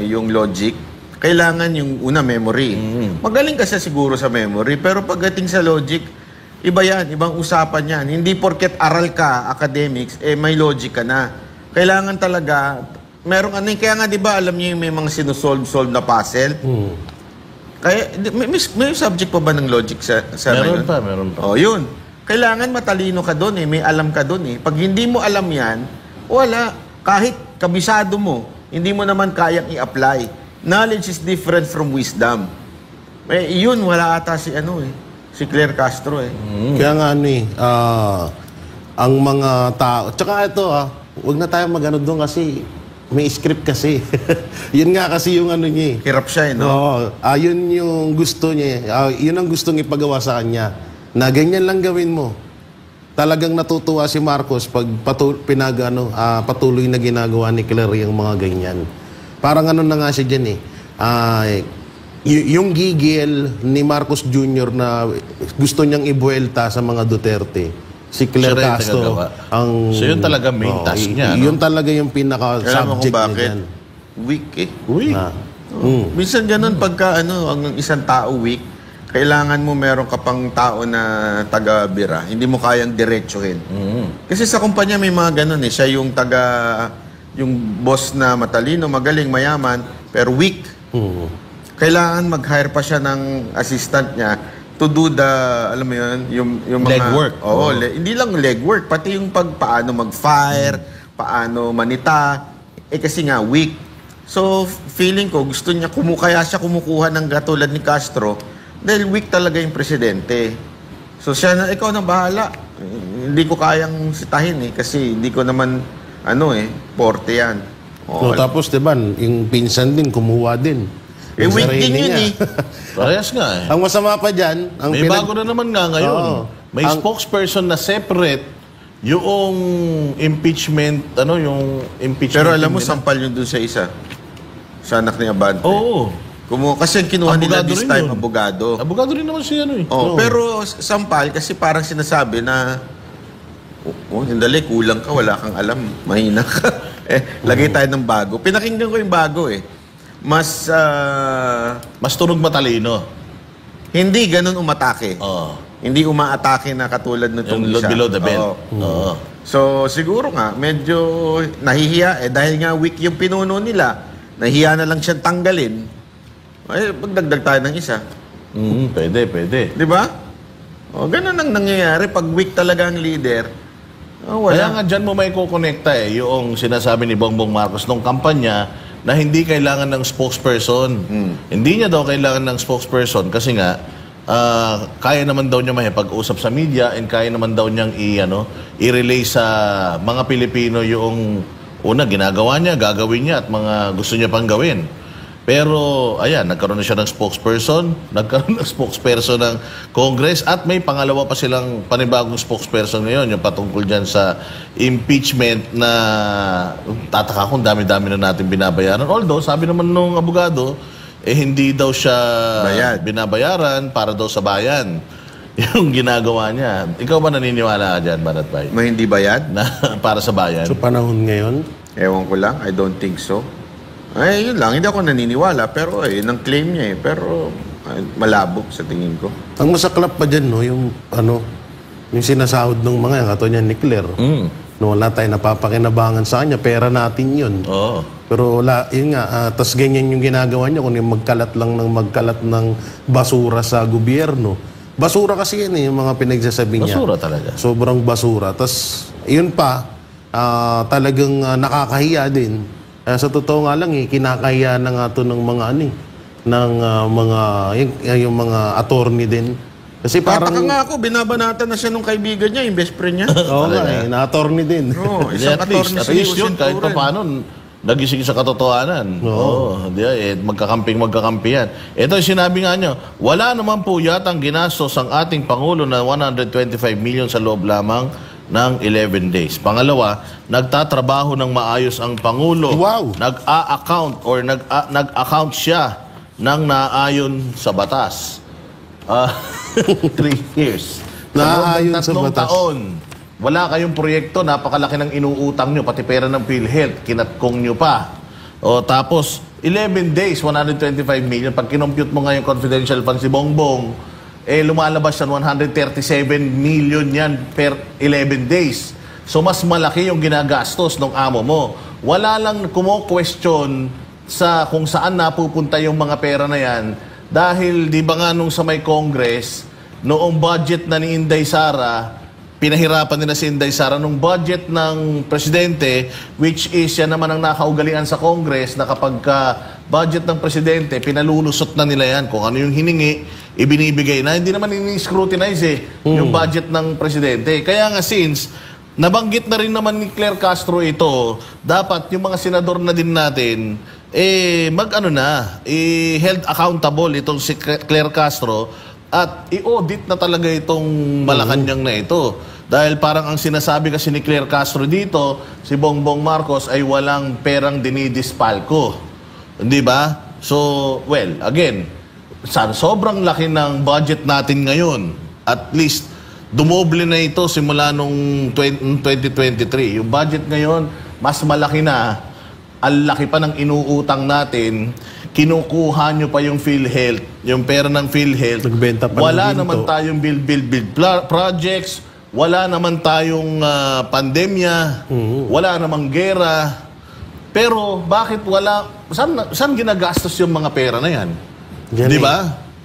yung logic. Kailangan yung memory. Magaling ka siya siguro sa memory, pero pagdating sa logic, iba yan, ibang usapan yan. Hindi porket aral ka, academics, may logic ka na. Kailangan talaga, merong kaya nga 'di ba alam niyo may mga sinusolve na puzzle. Kaya may subject pa ba ng logic sa meron pa. Oh, 'yun. Kailangan matalino ka doon may alam ka doon Pag hindi mo alam 'yan, wala kahit kabisado mo, hindi mo naman kayang i-apply. Knowledge is different from wisdom. 'Yun wala ata si si Claire Castro Kaya nga ang mga tao, tsaka ito wag na tayo magano doon kasi may script kasi. Yun nga kasi yung niya Hirap siya no? Oo. Yun yung gusto niya. Yun ang gustong ipagawa sa kanya. Na ganyan lang gawin mo. Talagang natutuwa si Marcos pag patuloy na ginagawa ni Claire yung mga ganyan. Parang na nga siya dyan yung gigil ni Marcos Jr. na gusto niyang ibuelta sa mga Duterte. si Claire Siya rin Castro. tagagawa. So, yun talaga main task niya, no? Yun talaga yung Alam mo pinaka-subject kung niya bakit? dyan. Weak eh. Uy. Minsan ganun pagka ang isang tao weak, kailangan mo meron ka pang tao na taga-bira. Hindi mo kayang diretsuhin. Kasi sa kumpanya may mga ganun eh. Siya yung yung boss na matalino, magaling, mayaman, pero weak. Kailangan mag-hire pa siya ng assistant niya to do the, alam mo yun, yung mga... Legwork. Oo, hindi lang legwork, pati yung paano mag-fire, paano manita. Kasi nga, weak. So, feeling ko, gusto niya, kaya siya kumukuha ng katulad ni Castro, dahil weak talaga yung presidente. So, siya na, ikaw na bahala. Hindi ko kayang sitahin kasi hindi ko naman, porte yan. So, tapos, diba, yung pinsan din, kumuha din. Yung weak sarili din yun niya. Parehas nga eh. Ang masama pa dyan, May bago na naman nga ngayon. Oo. May spokesperson na separate yung impeachment, yung impeachment. Pero alam mo, nila. sampal yun dun sa isa. Sa anak ni Abante. Oo. Kasi ang kinuha nila Abogado this rin time, yun. abogado. Abogado rin naman siya eh. Pero sampal kasi parang sinasabi na sandali, kulang ka, wala kang alam, mahina ka. Lagay tayo ng bago. Pinakinggan ko yung bago Mas Mas tunog matalino. hindi ganun umatake. Oo. Hindi umaatake na katulad nitong Yung isa. below the belt. Oo. Oo. So siguro nga medyo nahihiya dahil nga weak yung pinuno nila. Nahihiya na lang siyang tanggalin. Magdagdag tayo ng isa. Pwede. 'Di ba? Ganun ang nangyayari pag weak talaga ang leader. Kaya nga dyan mo may kukonekta yung sinasabi ni Bongbong Marcos nung kampanya na hindi kailangan ng spokesperson. Hindi niya daw kailangan ng spokesperson kasi nga kaya naman daw niya makipag-usap sa media and kaya naman daw niyang i-relay sa mga Pilipino yung ginagawa niya, gagawin niya at mga gusto niya pang gawin. Pero, ayan, nagkaroon na siya ng spokesperson, nagkaroon ng spokesperson ng Congress, at may pangalawa pa silang panibagong spokesperson ngayon, yung patungkol dyan sa impeachment na tataka kung dami-dami na natin binabayaran. Although, sabi naman nung abogado, hindi daw siya binabayaran para daw sa bayan yung ginagawa niya. Ikaw ba naniniwala ka dyan, Banat Bay? May hindi bayad? Na para sa bayan? So, panahon ngayon? Ewan ko lang, I don't think so. Yun lang, hindi ako naniniwala, pero nang claim niya pero malabo sa tingin ko. Ang masaklap pa dyan, yung sinasahod ng mga yan, katulad niya ni Claire. No, wala tayong napapakinabangan sa kanya, pera natin yun. Oo. Pero yun nga, tas ganyan yung ginagawa niya, kung yung magkalat ng basura sa gobyerno. Basura kasi yan yung mga pinagsasabi niya. Basura talaga. Sobrang basura. Tas, yun pa, talagang nakakahiya din. Sa totoo nga lang, kinakahiya na nga ito ng mga yung mga attorney din. Kasi parang... Tataka nga ako, binabanatan na siya nung kaibigan niya, yung best friend niya. Oo nga na-attorney din. Isang At attorney least yun, kahit pa paano, nagising sa katotohanan. Magkakampi yan. Ito yung sinabi nga nyo, wala naman po yatang ginastos ang ating Pangulo na 125 million sa loob lamang ng 11 days. Pangalawa, nagtatrabaho ng maayos ang Pangulo. Wow! Nag-account siya ng naayon sa batas. 3 years. Naayon sa batas. Taon, wala kayong proyekto, napakalaki ng inuutang nyo, pati pera ng PhilHealth, kinatkong nyo pa. Tapos, 11 days, 125 million. Pag kinompute mo nga yung confidential fund si Bongbong, lumalabas sa 137 million yan per 11 days. So, mas malaki yung ginagastos ng amo mo. Wala lang kumo-question sa kung saan napupunta yung mga pera na yan dahil di ba nga nung sa may Congress, noong budget na ni Inday Sara, pinahirapan nila si Inday Sara nung budget ng presidente, which is yan naman ang nakaugalian sa Congress na kapag budget ng presidente, pinalulusot na nila yan. Kung ano yung hiningi, ibinibigay na. Hindi naman ini-scrutinize yung budget ng presidente. Kaya nga since, nabanggit na rin naman ni Claire Castro ito, dapat yung mga senador na din natin, held accountable itong si Claire Castro at i-audit na talaga itong Malacanang na ito. Dahil parang ang sinasabi kasi ni Claire Castro dito, si Bongbong Marcos ay walang perang dinidispalko. Hindi ba? So, again, sobrang laki ng budget natin ngayon. At least, Dumoble na ito simula nung 2023. Yung budget ngayon, mas malaki na. Ang laki pa ng inuutang natin. Kinukuha nyo pa yung PhilHealth, yung pera ng PhilHealth. Nagbenta pa ng Wala ginto. naman tayong build projects. Wala naman tayong pandemya. Wala namang gera. Pero bakit wala? Saan ginagastos yung mga pera na yan? Yan Di eh. ba?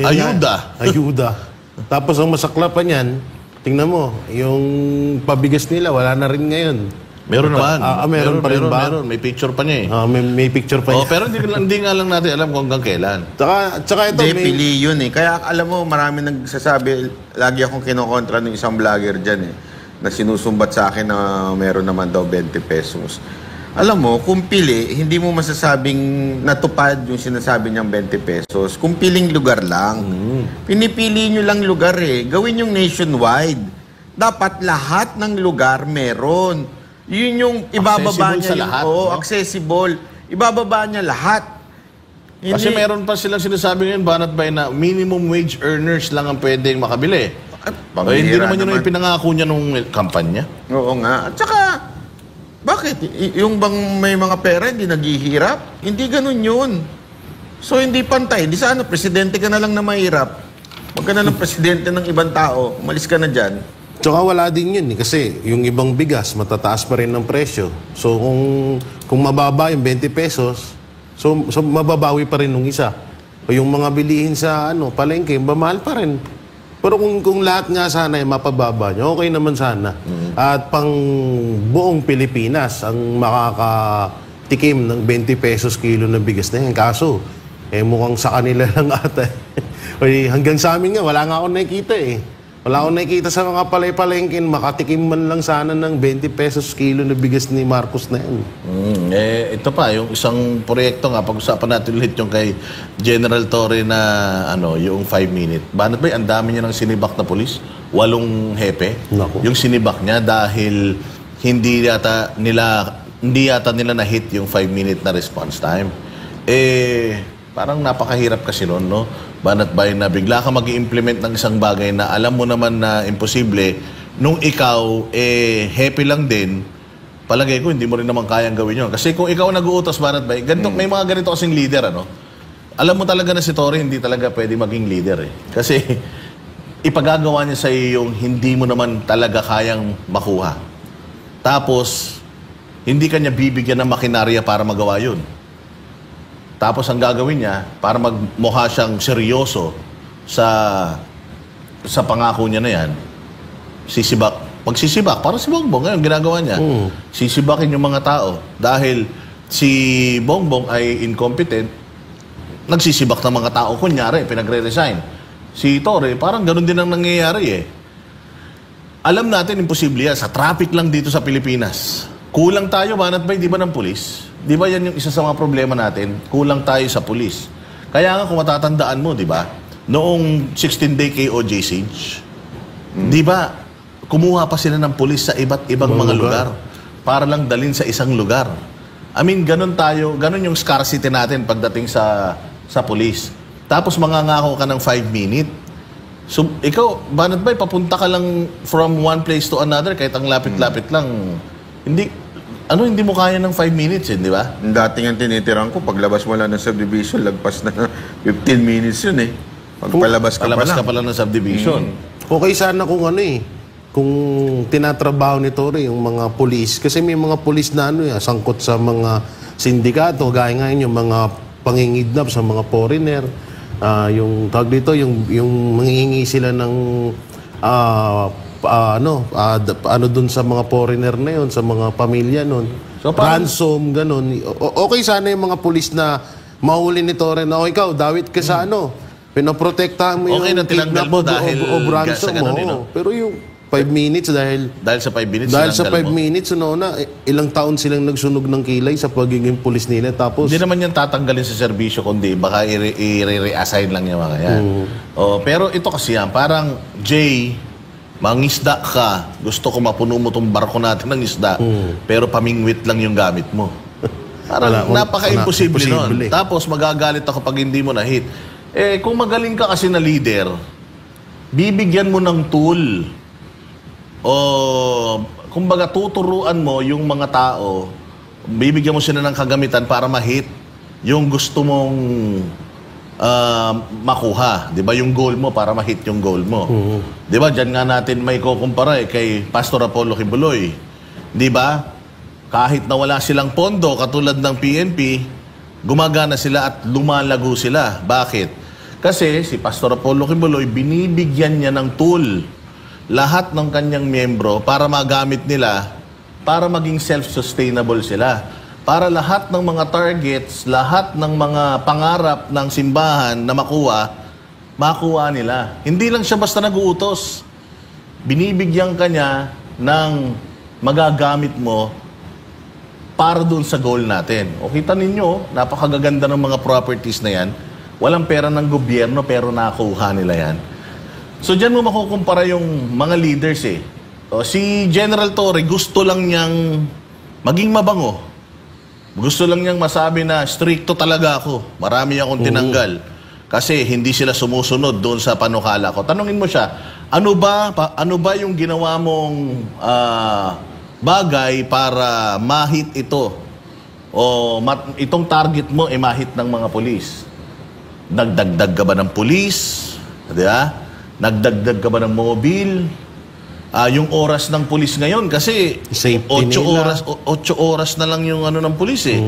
Yan Ayuda. nga. Ayuda. Tapos ang masaklapan yan, tingnan mo, yung pabigas nila, wala na rin ngayon. Meron naman. Meron pa rin ba? Meron. May picture pa niya eh. May picture pa Oh, yan. pero hindi nga lang natin alam kung hanggang kailan. Tsaka ito, Hindi, may... pili yun eh. Kaya alam mo, marami nagsasabi, lagi akong kinokontra ng isang vlogger dyan eh, na sinusumbat sa akin na meron naman daw 20 pesos. Alam mo, kung pili, hindi mo masasabing natupad yung sinasabi niyang 20 pesos. Kung piling lugar lang. Pinipili nyo lang lugar eh. Gawin yung nationwide. Dapat lahat ng lugar meron. Yun yung ibababa Accessible niya. sa lahat, no? Accessible. Ibababa niya lahat. Kasi meron pa silang sinasabi ngayon, banat bay na minimum wage earners lang ang pwedeng makabili. Hindi naman yun yung pinangako niya nung kampanya. Oo nga. At saka, bakit? Yung bang may mga pera, hindi naghihirap? Hindi ganun yun. So, hindi pantay. Di sana, presidente ka na lang na mahirap. Huwag ka na ng presidente ng ibang tao. Umalis ka na dyan. Tsaka wala din yun eh, kasi yung ibang bigas, matataas pa rin ng presyo. So kung mababa yung 20 pesos, so mababawi pa rin nung isa. O yung mga bilihin sa palengke, mahal pa rin. Pero kung lahat nga sana ay mapababa nyo, okay naman sana. At pang buong Pilipinas ang makakatikim ng 20 pesos kilo na bigas na yan. Kaso, mukhang sa kanila lang ata. Hanggang sa amin nga, wala nga akong nakikita eh. Wala akong nakikita sa mga palay-palengkin, makatikim man lang sana ng 20 pesos kilo na bigas ni Marcos na yan. Ito pa, yung isang proyekto nga, pag-usapan natin ulit yung kay General Torre na yung 5-minute. Banat ba, ang dami niya ng sinibak na polis? 8 hepe. Naku. Yung sinibak niya dahil hindi yata nila na-hit yung 5-minute na response time. Parang napakahirap kasi nun, no? Banat bay na bigla ka mag-i-implement ng isang bagay na alam mo naman na imposible, nung ikaw, happy lang din, palagay ko, hindi mo rin naman kayang gawin yun. Kasi kung ikaw nag-uutos, banat bay, may mga ganito kasing leader, alam mo talaga na si Torre, hindi talaga pwede maging leader, eh. Kasi, ipagagawa niya sa iyo yung hindi mo naman talaga kayang makuha. Tapos, hindi kanya bibigyan ng makinarya para magawa yun. Tapos ang gagawin niya, para magmukha siyang seryoso sa pangako niya na yan, pagsisibak, para si Bongbong, ngayon ginagawa niya, sisibakin yung mga tao. Dahil si Bongbong ay incompetent, nagsisibak ng mga tao, kunyari, pinagre-resign. Si Torre, parang ganun din ang nangyayari eh. Alam natin, imposible yan. Sa traffic lang dito sa Pilipinas. Kulang tayo, banat ba, di ba ng pulis? Di ba yan yung isa sa mga problema natin? Kulang tayo sa pulis. Kaya nga kung matatandaan mo, di ba? Noong 16-day KOJ siege, di ba, kumuha pa sila ng pulis sa iba't ibang mga lugar para lang dalhin sa isang lugar. I mean, ganun yung scarcity natin pagdating sa pulis. Tapos mangangako ka ng 5-minute. So, ikaw, banat ba, papunta ka lang from one place to another, kahit ang lapit-lapit lang, hindi mo kaya ng 5 minutes, di ba? Yung dating ang tinitiran ko, paglabas mo lang ng subdivision, lagpas na 15 minutes yun eh. Pagpalabas ka pa lang ng subdivision. Okay sana kung tinatrabaho ni Torre yung mga pulis, kasi may mga pulis na sangkot sa mga sindikato, gaya nga yung mga pangingidnap sa mga foreigner, yung tawag dito, yung manghihingi sila ng dun sa mga foreigner na yun, sa mga pamilya nun. So, ransom, ganun. Okay sana yung mga pulis na mahuli ni Torre na, ikaw, dawit ka sa pinoprotektahan mo okay, yung tinanggal mo dahil o ransom mo. Pero yung 5 minutes dahil sa 5 minutes dahil sa 5 minutes ilang taon silang nagsunog ng kilay sa pagiging pulis nila, tapos hindi naman yan tatanggalin sa serbisyo, kundi baka i-reassign lang yung mga yan. Pero ito kasi yan, parang Jay, mangisda ka, gusto ko mapuno mo tong barko natin ng isda, pero pamingwit lang yung gamit mo. Parang napaka-imposible nun. Tapos magagalit ako pag hindi mo na-hit. Kung magaling ka kasi na leader, bibigyan mo ng tool o kumbaga tuturuan mo yung mga tao, bibigyan mo sila ng kagamitan para ma-hit yung gusto mong makuha. Di ba? Yung goal mo para ma-hit yung goal mo. Di ba? Diyan nga natin may kukumpara kay Pastor Apollo Kibuloy. Di ba? Kahit na wala silang pondo, katulad ng PNP, gumagana sila at lumalago sila. Bakit? Kasi si Pastor Apollo Kibuloy, binibigyan niya ng tool lahat ng kanyang miyembro para magamit nila para maging self-sustainable sila. Para lahat ng mga targets, lahat ng mga pangarap ng simbahan na makuha nila. Hindi lang siya basta nag-uutos. Binibigyan ka niya ng magagamit mo para dun sa goal natin. O kita ninyo, napakagaganda ng mga properties na yan. Walang pera ng gobyerno pero nakuha nila yan. So dyan mo makukumpara yung mga leaders eh. O, si General Torre gusto lang niyang maging mabango. Gusto lang niyang masabi na stricto talaga ako. Marami akong tinanggal. Kasi hindi sila sumusunod doon sa panukala ko. Tanungin mo siya, ano ba yung ginawa mong bagay para mahit ito? O itong target mo ay mahit ng mga pulis? Nagdagdag ka ba ng pulis? Di ba? Nagdagdag ka ba ng mobile? Yung oras ng pulis ngayon kasi 8 oras na lang yung ano ng pulis eh.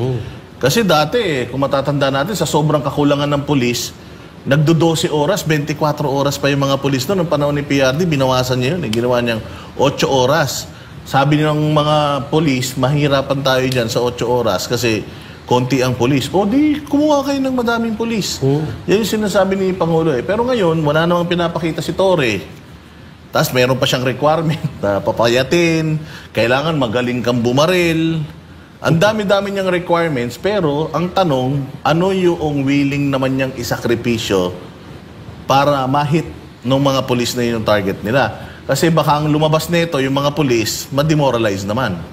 Kasi dati kung matatanda natin sa sobrang kakulangan ng pulis, nagdo-12 oras, 24 oras pa yung mga pulis noon. Noong panahon ni PRD, binawasan niya yun. Ginawa niyang 8 oras. Sabi ng mga pulis, mahirapan tayo dyan sa 8 oras kasi konti ang pulis. O di, kumuha kayo ng madaming pulis. Yan yung sinasabi ni Pangulo eh. Pero ngayon, wala namang pinapakita si Torre. Tapos meron pa siyang requirement na papayatin, kailangan magaling kang bumaril. Ang dami-dami niyang requirements, pero ang tanong, ano yung willing naman niyang isakripisyo para mahit ng mga pulis na yun yung target nila? Kasi baka ang lumabas nito, yung mga pulis, ma-demoralize naman.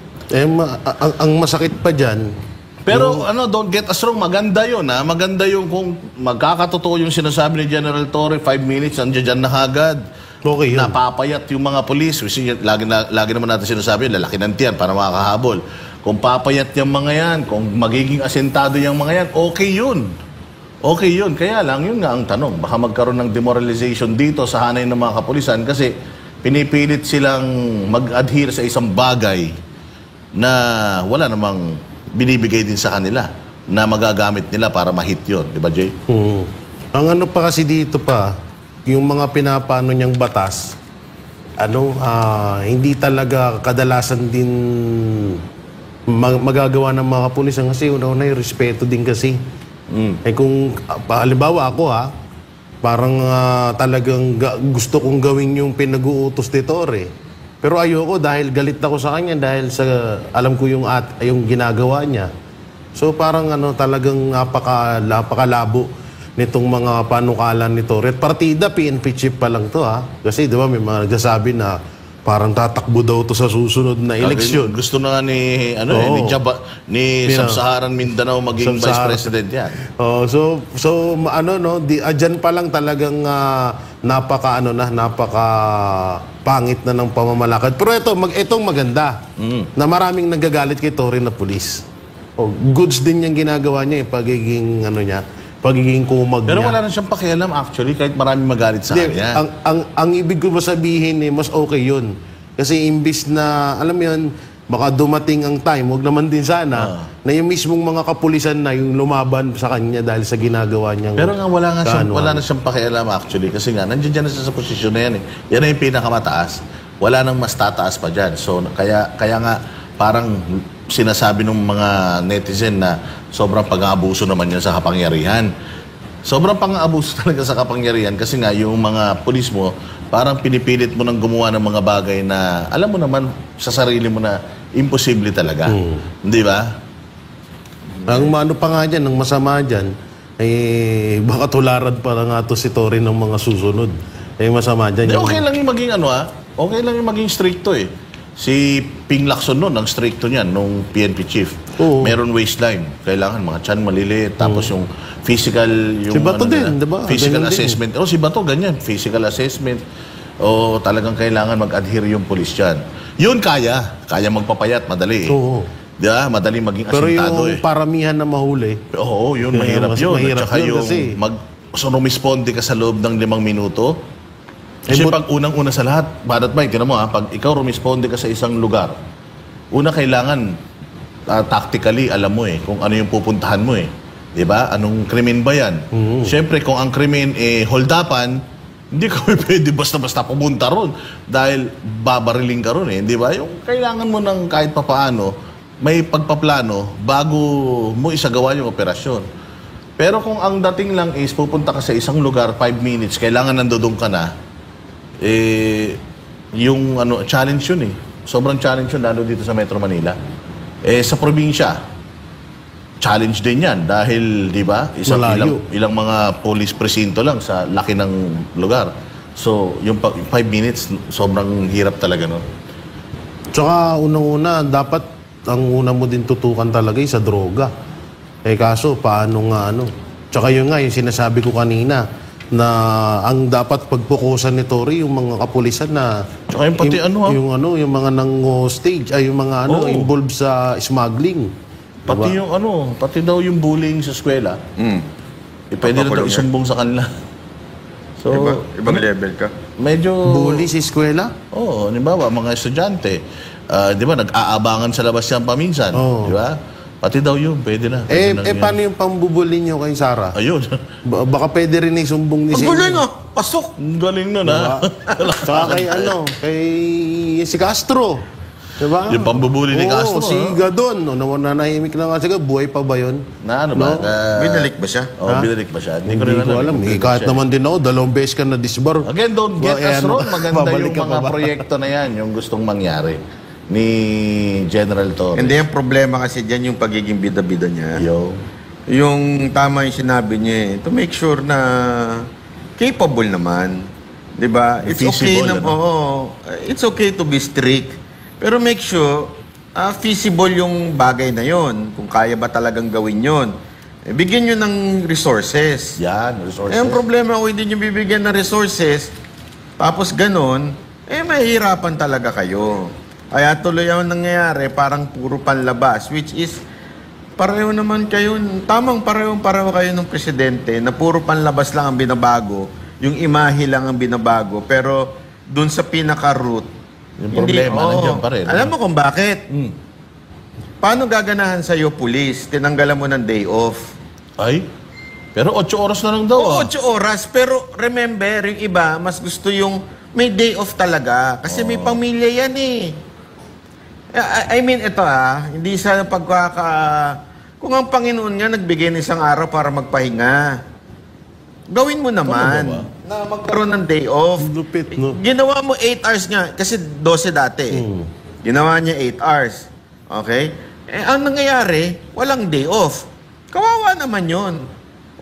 Ang masakit pa dyan, pero don't get us wrong, maganda yun ha. Maganda yung kung magkakatotoo yung sinasabi ni General Torre, 5 minutes, nandiyan na kagad. Okay yun. Napapayat yung mga pulis. Lagi naman natin sinasabi, lalaki ng tiyan para makakahabol. Kung papayat yung mga yan, kung magiging asentado yung mga yan, okay yun. Okay yun. Kaya lang, yun nga ang tanong. Baka magkaroon ng demoralization dito sa hanay ng mga kapulisan kasi pinipilit silang mag-adhere sa isang bagay na wala namang binibigay din sa kanila na magagamit nila para ma-hit yun. Di ba, Jay? Ang ano pa kasi dito pa, yung mga pinapano niyang batas, hindi talaga kadalasan din magagawa ng mga kapulisan kasi una-una yung respeto din kasi. Eh kung, halimbawa ako parang talagang gusto kong gawin yung pinag-uutos ni Torre. Pero ayoko dahil galit ako sa kanya dahil sa alam ko yung ginagawa niya. So parang talagang napakalabo nitong mga panukalan ni Torre. Partida, PNP chief pa lang to Kasi di ba may mga nagsasabi na parang tatakbo daw to sa susunod na eleksyon. Gusto na nga ni Sub-Saharan Mindanao maging vice president yan. Dyan pa lang talagang napaka pangit na ng pamamalakad. Pero itong maganda na maraming nagagalit kay Torre na pulis. Goods din yung ginagawa niya pagiging pagiging kumag Pero niya. wala na siyang pakialam actually kahit maraming magalit sa kanya. Ang ibig ko masabihin mas okay yun. Kasi imbis na, alam mo yun, baka dumating ang time, huwag naman din sana, na yung mismong mga kapulisan na yung lumaban sa kanya dahil sa ginagawa niyang Pero nga wala na siyang pakialam actually kasi nga nandiyan na siya sa posisyon na yan eh. Yan na yung pinakamataas. Wala nang mas tataas pa dyan. So kaya nga parang sinasabi ng mga netizen na sobrang pang-aabuso naman yan sa kapangyarihan. Sobrang pang-aabuso talaga sa kapangyarihan kasi nga yung mga pulis mo, parang pinipilit mo nang gumawa ng mga bagay na alam mo naman sa sarili mo na imposible talaga. Hindi ba? Ang ano pa nga dyan, ang masama dyan, baka tularan pa nga to si Torre ng mga susunod. Masama dyan. Okay lang yung maging okay lang yung maging stricto eh. Si Ping Lacson noon, ang stricto niyan, nung PNP chief. Meron waistline. Kailangan mga tiyan maliliit. Tapos yung physical... Si Bato din, di ba? Physical assessment. Si Bato, ganyan. Physical assessment. o talagang kailangan mag-adhere yung pulis dyan. Yun kaya magpapayat, madali eh. Oo. Di ba? Madali maging Pero asintado yung paramihan na mahuli, Oo, yun, mahirap mas yun. mahirap At saka yun yung kasi. rumisponde ka sa loob ng 5 minuto. Kasi pag unang-una sa lahat, Badat Mike, tinan mo pag ikaw rumisponde ka sa isang lugar, una kailangan, tactically, alam mo kung ano yung pupuntahan mo Di ba? Anong krimen ba yan? Siyempre, kung ang krimen holdapan, hindi ka pwede basta-basta pumunta ron dahil babariling ka ron Di ba? Yung kailangan mo ng kahit papaano, may pagpaplano bago mo isagawa yung operasyon. Pero kung ang dating lang is pupunta ka sa isang lugar, 5 minutes, kailangan nandoon ka na, yung challenge yun Sobrang challenge yun lalo dito sa Metro Manila. Sa probinsya, challenge din yan dahil, di ba, ilang mga police presinto lang sa laki ng lugar. So, yung 5 minutes, sobrang hirap talaga, no? Tsaka unang-una, dapat ang una mo din tutukan talaga sa droga. Kaso, paano nga Tsaka yun nga, yung sinasabi ko kanina, na ang dapat pagpukusan ni Tory, yung mga kapulisan na... Tsaka yung pati yung mga nang-stage, yung mga involved sa smuggling. Pati yung pati daw yung bullying sa eskwela. Pwede na daw isumbong sa kanila. So, ibang level ka. Medyo... Bully sa eskwela? Oo, halimbawa, mga estudyante. Di ba, nag-aabangan sa labas yan paminsan. Di ba? Pati daw yun, pwede na. Paano yung pambubuli niyo kay Sarah? Ayun. Baka pwede rin isumbong ni Ang galing pasok! Ang galing nun Saka kay si Castro. Diba? Yung pambubuli ni Castro. Si Gadon. Nanahimik na nga siya. Buhay pa ba yun? Na ano ba? Binalik ba siya? Binalik ba siya? Hindi ko alam. Kahit naman din ako, 2 beses ka na disbar. Again, don't get us wrong. Maganda yung mga proyekto na yan, yung gustong mangyari ni General Torres. Hindi, yung problema kasi dyan yung pagiging bida-bida niya. Yung tama yung sinabi niya to make sure na capable naman. Diba? It's okay it's okay to be strict. Pero make sure feasible yung bagay na yon. Kung kaya ba talagang gawin yon. Bigyan nyo ng resources. Yan, resources. Ang problema kung hindi nyo bibigyan ng resources, tapos ganon, mahihirapan talaga kayo. Kaya tuloy ang nangyayari, parang puro panlabas, which is, pareho naman kayo, pareho kayo ng presidente, na puro panlabas lang ang binabago, yung imahe lang ang binabago, pero dun sa pinaka-root, yung problema, nandiyan pa rin. Alam mo kung bakit? Paano gaganahan sa'yo, police? Tinanggalan mo ng day off. Ay, pero 8 oras na lang daw. 8 oras, pero remember, yung iba, mas gusto yung may day off talaga. Kasi may pamilya yan I mean, ito hindi sa kung ang Panginoon nga nagbigay ng isang araw para magpahinga, gawin mo naman na magkaroon ng day off. Lupit, no? Ginawa mo 8 hours nga, kasi 12 dati. Ginawa niya 8 hours. Okay? Ang nangyayari, walang day off. Kawawa naman yun.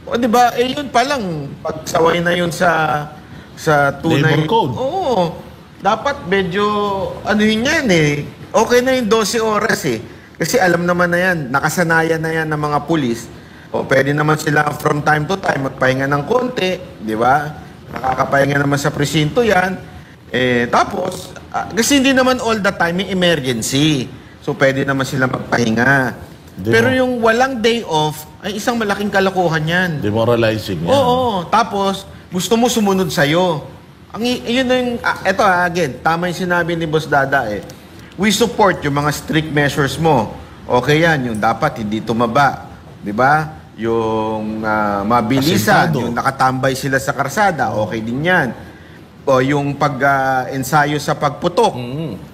O, di ba? Yun pa lang, pagsaway na yun sa tunay. Labor code. Oo. Dapat medyo, yun yan okay na yung 12 oras Kasi alam naman na yan, nakasanayan na yan ng mga pulis. O pwede naman sila from time to time magpahinga ng konti, di ba? Nakakapahinga naman sa presinto yan. Tapos, kasi hindi naman all the time may emergency. So pwede naman sila magpahinga. Pero yung walang day off, ay isang malaking kalokohan yan. Demoralizing yan. Oo. Tapos, gusto mo sumunod sa'yo. Yun yung, eto again, tama yung sinabi ni Boss Dada we support yung mga strict measures mo. Okay yan, yung dapat hindi tumaba. Di ba? Yung mabilisan, yung nakatambay sila sa karsada, okay din yan. O yung pag-ensayo sa pagputok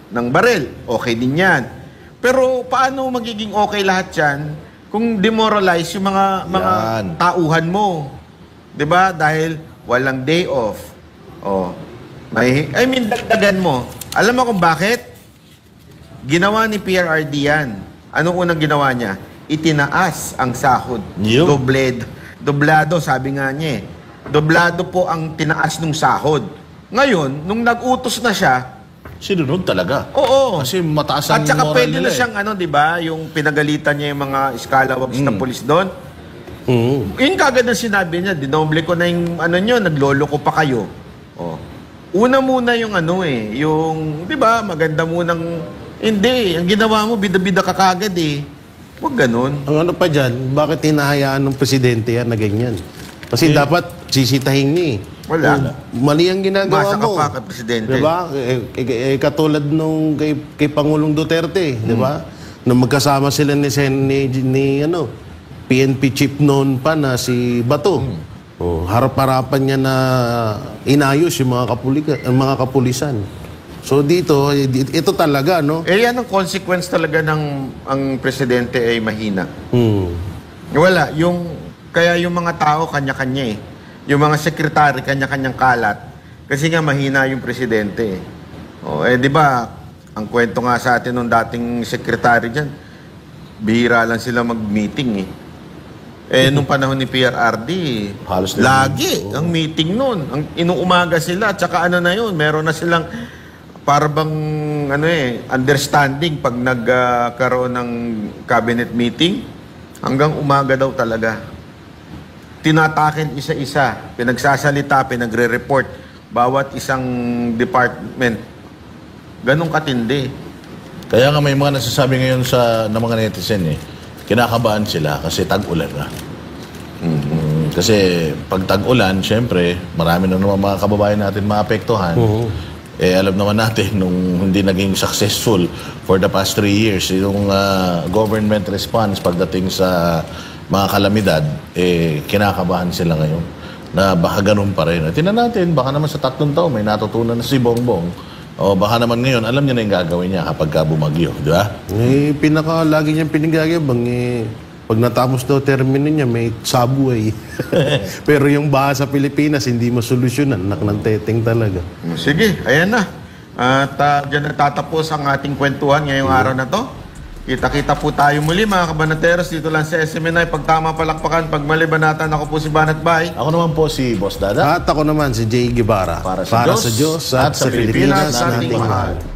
ng baril, okay din yan. Pero paano magiging okay lahat yan kung demoralize yung mga tauhan mo? Di ba? Dahil walang day off. Dagdagan mo. Alam mo kung bakit? Ginawa ni PRRD yan. Anong unang ginawa niya? Itinaas ang sahod. Doblado, sabi nga niya Doblado po ang tinaas ng sahod. Ngayon, nung nag-utos na siya, sinunod talaga. Oo. Kasi mataas ang moral nila. At saka pwede na siyang, di ba, yung pinagalitan niya yung mga scalawags na polis doon. Yung kagad na sinabi niya, dinoble ko na yung nyo, naglolo ko pa kayo. una muna yung yung, di ba, maganda munang, hindi, ang ginawa mo, bida-bida ka kagad eh. Huwag ganun. Ang ano pa dyan, bakit hinahayaan ng presidente yan na ganyan? Kasi dapat sisitahin niya eh. Wala. Mali ang ginagawa Masa ka mo. pa kay presidente. Diba? Katulad nung kay Pangulong Duterte, di ba? Nung magkasama sila ni PNP chief noon pa na si Bato. Harap-harapan niya na inayos yung mga kapulisan. So dito, ito talaga, no? Yan ang consequence talaga ng ang presidente ay mahina. Wala. Kaya yung mga tao, kanya-kanya eh. Yung mga sekretary, kanya-kanyang kalat. Kasi nga mahina yung presidente. Di ba, ang kwento nga sa atin nung dating sekretary dyan, bihira lang sila mag-meeting eh. Nung panahon ni PRRD, halos lagi ang meeting nun. Inuumaga sila, tsaka na yun, meron na silang para bang understanding pag nagkaroon ng cabinet meeting, hanggang umaga daw talaga. Tinatakin isa-isa, pinagsasalita, pinagre-report bawat isang department. Ganong katindi. Kaya nga may mga nasasabi ngayon ng mga netizen kinakabahan sila kasi tag-ulan na. Kasi pag tag-ulan, syempre, marami na naman mga kababayan natin maapektuhan. Alam naman natin, nung hindi naging successful for the past 3 years, yung government response pagdating sa mga kalamidad, kinakabahan sila ngayon na baka ganun pa rin. Tingnan natin, baka naman sa 3 taon may natutunan na si Bongbong. O baka naman ngayon, alam niya na yung gagawin niya kapag bumagyo, di ba? Lagi niyang pinagagabang pag natapos daw termino niya, may subway. Pero yung baha sa Pilipinas, hindi masolusyonan. Ng teteng talaga. Sige, ayan na. At dyan natatapos ang ating kwentuhan ngayong araw na to. Kita-kita po tayo muli mga kabanateros dito lang sa SMNI. Pagtama palakpakan, pag malibanatan, ako po si Banat Bay. Ako naman po si Boss Dada. At ako naman si Jay Guevara. Para sa Diyos at sa Pilipinas nating nating mahal. mahal.